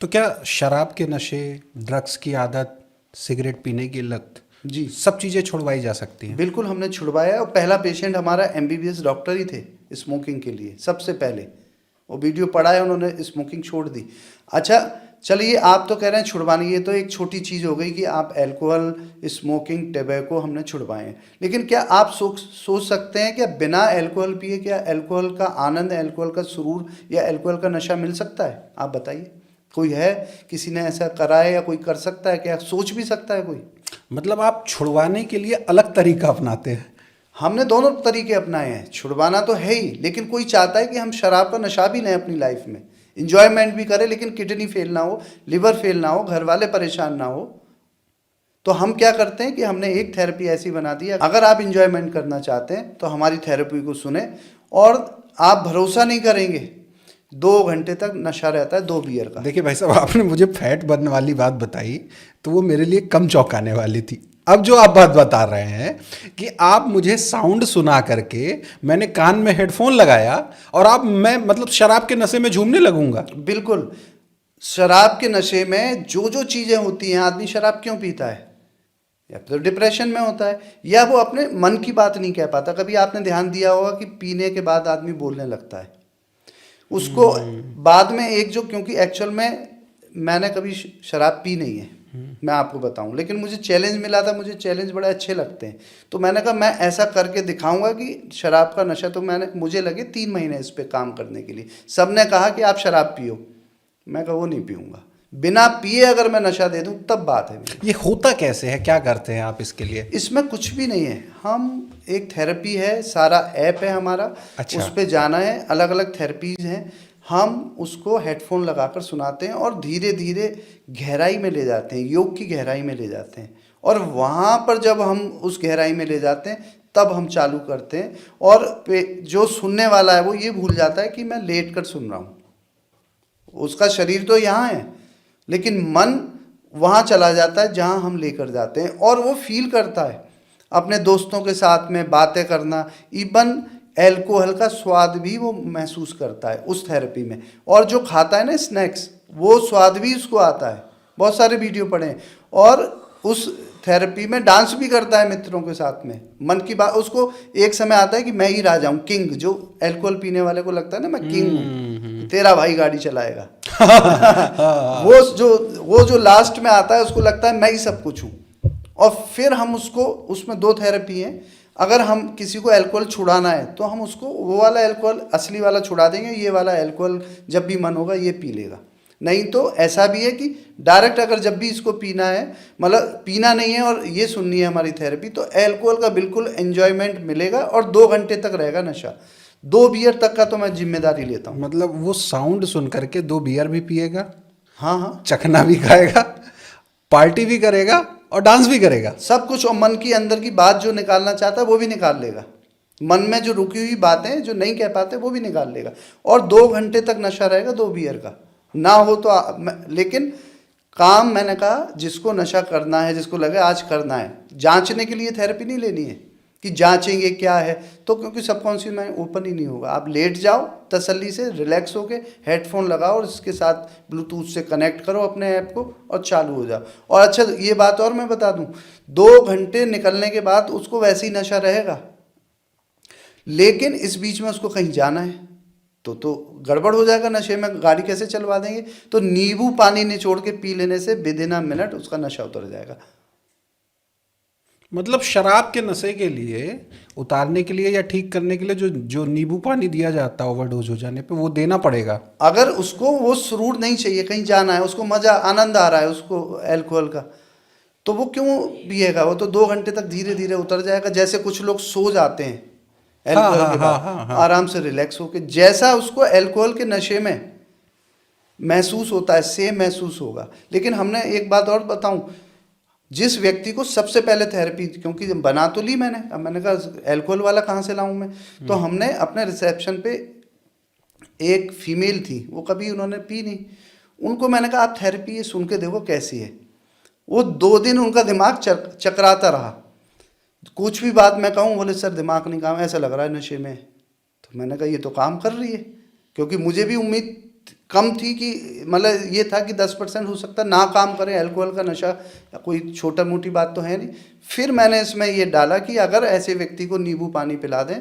तो क्या शराब के नशे, ड्रग्स की आदत, सिगरेट पीने की लत, जी सब चीज़ें छुड़वाई जा सकती हैं? बिल्कुल, हमने छुड़वाया और पहला पेशेंट हमारा एमबीबीएस डॉक्टर ही थे स्मोकिंग के लिए सबसे पहले। वो वीडियो पढ़ा है, उन्होंने स्मोकिंग छोड़ दी। अच्छा चलिए, आप तो कह रहे हैं छुड़वानी, ये तो एक छोटी चीज़ हो गई कि आप अल्कोहल, स्मोकिंग, टबैको हमने छुड़वाए हैं। लेकिन क्या आप सोच सकते हैं कि बिना अल्कोहल पिए क्या अल्कोहल का आनंद, अल्कोहल का सुरूर या अल्कोहल का नशा मिल सकता है? आप बताइए, कोई है, किसी ने ऐसा करा है या कोई कर सकता है क्या? सोच भी सकता है कोई? मतलब आप छुड़वाने के लिए अलग तरीका अपनाते हैं? हमने दोनों तरीके अपनाए हैं, छुड़वाना तो है ही, लेकिन कोई चाहता है कि हम शराब का नशा भी लें अपनी लाइफ में, इंजॉयमेंट भी करें, लेकिन किडनी फेल ना हो, लिवर फेल ना हो, घर वाले परेशान ना हो। तो हम क्या करते हैं कि हमने एक थेरेपी ऐसी बना दी है, अगर आप इंजॉयमेंट करना चाहते हैं तो हमारी थेरेपी को सुने, और आप भरोसा नहीं करेंगे, 2 घंटे तक नशा रहता है 2 बियर का। देखिए भाई साहब, आपने मुझे फैट बर्न वाली बात बताई तो वो मेरे लिए कम चौंकाने वाली थी। अब जो आप बात बता रहे हैं कि आप मुझे साउंड सुना करके, मैंने कान में हेडफोन लगाया और आप मैं मतलब शराब के नशे में झूमने लगूंगा? बिल्कुल, शराब के नशे में जो जो चीज़ें होती हैं, आदमी शराब क्यों पीता है? या तो डिप्रेशन में होता है, या वो अपने मन की बात नहीं कह पाता। कभी आपने ध्यान दिया होगा कि पीने के बाद आदमी बोलने लगता है, उसको बाद में एक जो, क्योंकि एक्चुअल में मैंने कभी शराब पी नहीं है, मैं आपको बताऊं, लेकिन मुझे चैलेंज मिला था, मुझे चैलेंज बड़े अच्छे लगते हैं, तो मैंने कहा मैं ऐसा करके दिखाऊंगा कि शराब का नशा, तो मुझे लगे 3 महीने इस पर काम करने के लिए। सब ने कहा कि आप शराब पियो, मैं कहा वो नहीं पीऊंगा, बिना पिए अगर मैं नशा दे दूं तब बात है मेरी। ये होता कैसे है, क्या करते हैं आप इसके लिए? इसमें कुछ भी नहीं है, हम एक थेरेपी है, सारा ऐप है हमारा, अच्छा। उस पे जाना है, अलग अलग थेरेपीज हैं, हम उसको हेडफोन लगाकर सुनाते हैं और धीरे धीरे गहराई में ले जाते हैं, योग की गहराई में ले जाते हैं, और वहाँ पर जब हम उस गहराई में ले जाते हैं तब हम चालू करते हैं, और जो सुनने वाला है वो ये भूल जाता है कि मैं लेट कर सुन रहा हूँ, उसका शरीर तो यहाँ है लेकिन मन वहाँ चला जाता है जहाँ हम लेकर जाते हैं, और वो फील करता है अपने दोस्तों के साथ में बातें करना, इवन एल्कोहल का स्वाद भी वो महसूस करता है उस थेरेपी में, और जो खाता है ना स्नैक्स, वो स्वाद भी उसको आता है। बहुत सारे वीडियो पड़े हैं, और उस थेरेपी में डांस भी करता है मित्रों के साथ में, मन की बात, उसको एक समय आता है कि मैं ही राजा हूँ, किंग, जो अल्कोहल पीने वाले को लगता है ना मैं किंग हूँ, तेरा भाई गाड़ी चलाएगा। वो जो लास्ट में आता है उसको लगता है मैं ही सब कुछ हूँ। और फिर हम उसको, उसमें 2 थेरेपी हैं, अगर हम किसी को अल्कोहल छुड़ाना है तो हम उसको वो वाला अल्कोहल असली वाला छुड़ा देंगे, ये वाला अल्कोहल जब भी मन होगा ये पी लेगा। नहीं तो ऐसा भी है कि डायरेक्ट अगर जब भी इसको पीना है, मतलब पीना नहीं है और ये सुननी है हमारी थेरेपी, तो अल्कोहल का बिल्कुल एंजॉयमेंट मिलेगा और 2 घंटे तक रहेगा नशा। 2 बियर तक का तो मैं जिम्मेदारी लेता हूँ। मतलब वो साउंड सुन करके 2 बियर भी पिएगा, हाँ हाँ, चखना भी खाएगा, पार्टी भी करेगा और डांस भी करेगा? सब कुछ, और मन की अंदर की बात जो निकालना चाहता है वो भी निकाल लेगा, मन में जो रुकी हुई बातें जो नहीं कह पाते वो भी निकाल लेगा, और 2 घंटे तक नशा रहेगा 2 बियर का। ना हो तो लेकिन काम, मैंने कहा जिसको नशा करना है, जिसको लगे आज करना है, जांचने के लिए थेरेपी नहीं लेनी है कि जांचेंगे क्या है, तो क्योंकि सबकॉन्शियस माइंड ओपन ही नहीं होगा। आप लेट जाओ तसल्ली से, रिलैक्स होके हेडफोन लगाओ और इसके साथ ब्लूटूथ से कनेक्ट करो अपने ऐप को और चालू हो जाओ। और अच्छा ये बात और मैं बता दूं, 2 घंटे निकलने के बाद उसको वैसे ही नशा रहेगा, लेकिन इस बीच में उसको कहीं जाना है तो गड़बड़ हो जाएगा, नशे में गाड़ी कैसे चलवा देंगे? तो नींबू पानी निचोड़ के पी लेने से विदिन अ मिनट उसका नशा उतर जाएगा। मतलब शराब के नशे के लिए, उतारने के लिए या ठीक करने के लिए जो जो नींबू पानी दिया जाता है ओवरडोज हो जाने पे, वो देना पड़ेगा? अगर उसको वो सुरूर नहीं चाहिए, कहीं जाना है, उसको मजा आनंद आ रहा है उसको अल्कोहल का, तो वो क्यों पिएगा? वो तो 2 घंटे तक धीरे धीरे उतर जाएगा, जैसे कुछ लोग सो जाते हैं हाँ अल्कोहल हाँ के हाँ बाद, हाँ हाँ। आराम से रिलैक्स होके, जैसा उसको अल्कोहल के नशे में महसूस होता है सेम महसूस होगा। लेकिन हमने एक बात और बताऊं, जिस व्यक्ति को सबसे पहले थेरेपी, क्योंकि बना तो ली मैंने, अब मैंने कहा अल्कोहल वाला कहाँ से लाऊं मैं, तो हमने अपने रिसेप्शन पे एक फीमेल थी, वो कभी उन्होंने पी नहीं, उनको मैंने कहा आप थेरेपी ये सुन के देखो कैसी है। वो 2 दिन उनका दिमाग चकराता रहा, कुछ भी बात मैं कहूँ बोले सर दिमाग नहीं काम, ऐसा लग रहा है नशे में। तो मैंने कहा ये तो काम कर रही है, क्योंकि मुझे भी उम्मीद कम थी कि मतलब ये था कि 10% हो सकता है ना काम करे, अल्कोहल का नशा या कोई छोटा मोटी बात तो है नहीं। फिर मैंने इसमें ये डाला कि अगर ऐसे व्यक्ति को नींबू पानी पिला दें,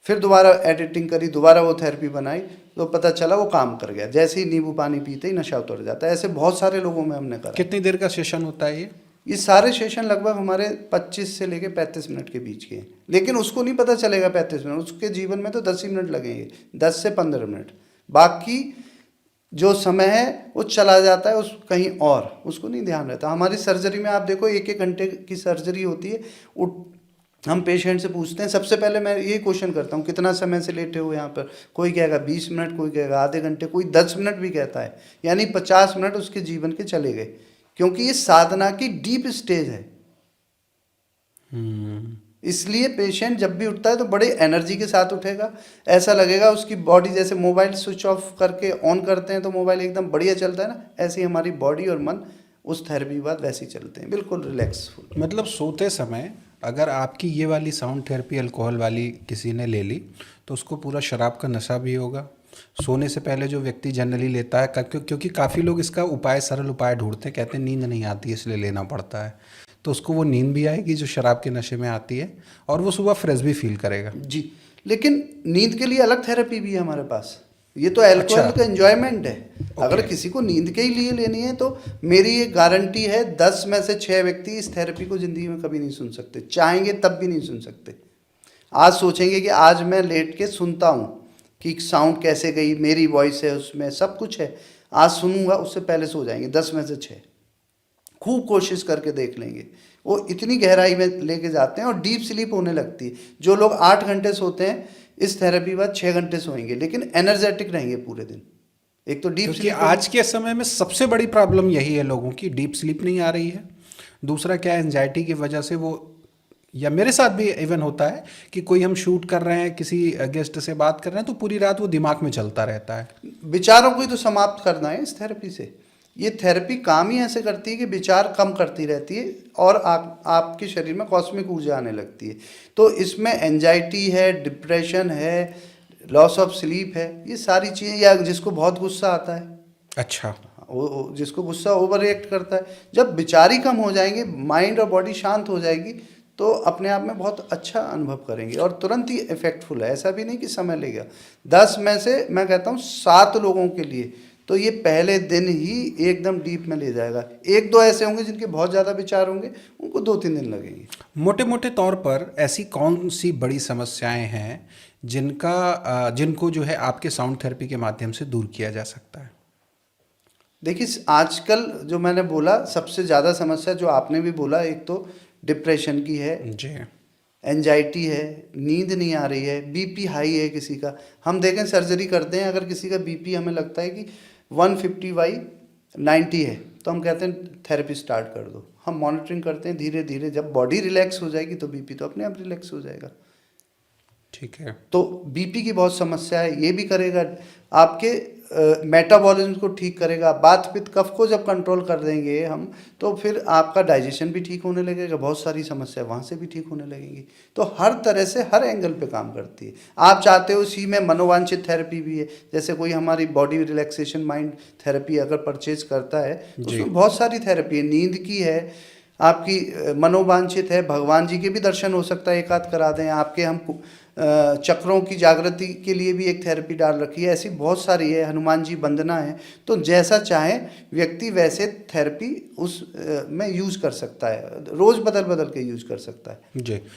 फिर दोबारा एडिटिंग करी, दोबारा वो थेरेपी बनाई, तो पता चला वो काम कर गया। जैसे ही नींबू पानी पीते ही नशा उतर जाता है। ऐसे बहुत सारे लोगों में हमने करा। कितनी देर का सेशन होता है ये सारे सेशन लगभग हमारे 25 से लेके 35 मिनट के बीच के हैं, लेकिन उसको नहीं पता चलेगा 35 मिनट, उसके जीवन में तो 10 ही मिनट लगेंगे, 10 से 15 मिनट। बाकी जो समय है वो चला जाता है उस कहीं और, उसको नहीं ध्यान रहता। हमारी सर्जरी में आप देखो 1-1 घंटे की सर्जरी होती है। हम पेशेंट से पूछते हैं, सबसे पहले मैं ये क्वेश्चन करता हूँ कितना समय से लेटे हो यहाँ पर। कोई कहेगा 20 मिनट, कोई कहेगा आधे घंटे, कोई 10 मिनट भी कहता है। यानी 50 मिनट उसके जीवन के चले गए, क्योंकि ये साधना की डीप स्टेज है। इसलिए पेशेंट जब भी उठता है तो बड़े एनर्जी के साथ उठेगा। ऐसा लगेगा उसकी बॉडी, जैसे मोबाइल स्विच ऑफ करके ऑन करते हैं तो मोबाइल एकदम बढ़िया चलता है ना, ऐसे ही हमारी बॉडी और मन उस थेरेपी के बाद वैसे ही चलते हैं, बिल्कुल रिलैक्सफुल। मतलब सोते समय अगर आपकी ये वाली साउंड थेरेपी अल्कोहल वाली किसी ने ले ली तो उसको पूरा शराब का नशा भी होगा। सोने से पहले जो व्यक्ति जनरली लेता है, क्योंकि काफ़ी लोग इसका उपाय, सरल उपाय ढूंढते हैं, कहते हैं नींद नहीं आती इसलिए लेना पड़ता है, तो उसको वो नींद भी आएगी जो शराब के नशे में आती है, और वो सुबह फ्रेश भी फील करेगा। जी, लेकिन नींद के लिए अलग थेरेपी भी है हमारे पास। ये तो अल्कोहल अच्छा। का एंजॉयमेंट है। अगर किसी को नींद के ही लिए लेनी है तो मेरी ये गारंटी है, 10 में से 6 व्यक्ति इस थेरेपी को ज़िंदगी में कभी नहीं सुन सकते, चाहेंगे तब भी नहीं सुन सकते। आज सोचेंगे कि आज मैं लेट के सुनता हूँ कि साउंड कैसे गई, मेरी वॉइस है उसमें, सब कुछ है, आज सुनूंगा, उससे पहले सो जाएंगे 10 में से 6। खूब कोशिश करके देख लेंगे, वो इतनी गहराई में लेके जाते हैं और डीप स्लीप होने लगती है। जो लोग 8 घंटे सोते हैं इस थेरेपी बाद 6 घंटे सोएंगे, लेकिन एनर्जेटिक रहेंगे पूरे दिन। एक तो डीप क्योंकि स्लीप आज के समय में सबसे बड़ी प्रॉब्लम यही है लोगों की, डीप स्लीप नहीं आ रही है। दूसरा क्या है, एंजाइटी की वजह से वो, या मेरे साथ भी इवन होता है कि कोई हम शूट कर रहे हैं, किसी गेस्ट से बात कर रहे हैं, तो पूरी रात वो दिमाग में चलता रहता है। विचारों को ही तो समाप्त करना है इस थेरेपी से। ये थेरेपी काम ही ऐसे करती है कि विचार कम करती रहती है और आपके शरीर में कॉस्मिक ऊर्जा आने लगती है। तो इसमें एंजाइटी है, डिप्रेशन है, लॉस ऑफ स्लीप है, ये सारी चीज़ें, या जिसको बहुत गुस्सा आता है, अच्छा। वो जिसको गुस्सा ओवर रिएक्ट करता है, जब विचार ही कम हो जाएंगे, माइंड और बॉडी शांत हो जाएगी, तो अपने आप में बहुत अच्छा अनुभव करेंगे और तुरंत ही इफेक्टफुल है। ऐसा भी नहीं कि समय लेगा। 10 में से मैं कहता हूँ 7 लोगों के लिए तो ये पहले दिन ही एकदम डीप में ले जाएगा। 1-2 ऐसे होंगे जिनके बहुत ज़्यादा विचार होंगे, उनको 2-3 दिन लगेंगे। मोटे मोटे तौर पर ऐसी कौन सी बड़ी समस्याएं हैं जिनको जो है आपके साउंड थेरेपी के माध्यम से दूर किया जा सकता है? देखिए, आजकल जो मैंने बोला सबसे ज़्यादा समस्या जो आपने भी बोला, एक तो डिप्रेशन की है जी। एंजाइटी है, नींद नहीं आ रही है, बीपी हाई है किसी का। हम देखें सर्जरी करते हैं, अगर किसी का बीपी हमें लगता है कि 150/90 है, तो हम कहते हैं थेरेपी स्टार्ट कर दो। हम मॉनिटरिंग करते हैं, धीरे धीरे जब बॉडी रिलैक्स हो जाएगी तो बीपी तो अपने आप रिलैक्स हो जाएगा। ठीक है। तो बीपी की बहुत समस्या है, ये भी करेगा आपके मेटाबॉलिज्म को ठीक करेगा। वात पित्त कफ को जब कंट्रोल कर देंगे हम, तो फिर आपका डाइजेशन भी ठीक होने लगेगा, बहुत सारी समस्या वहाँ से भी ठीक होने लगेंगी। तो हर तरह से हर एंगल पे काम करती है। आप चाहते हो उसी में मनोवांछित थेरेपी भी है, जैसे कोई हमारी बॉडी रिलैक्सेशन माइंड थेरेपी अगर परचेज करता है तो उसमें बहुत सारी थेरेपी है। नींद की है, आपकी मनोवांछित है, भगवान जी के भी दर्शन हो सकता है, एक आध करा दें आपके। हम चक्रों की जागृति के लिए भी एक थेरेपी डाल रखी है, ऐसी बहुत सारी है, हनुमान जी वंदना है। तो जैसा चाहे व्यक्ति वैसे थेरेपी उस में यूज़ कर सकता है, रोज़ बदल बदल के यूज़ कर सकता है। जी।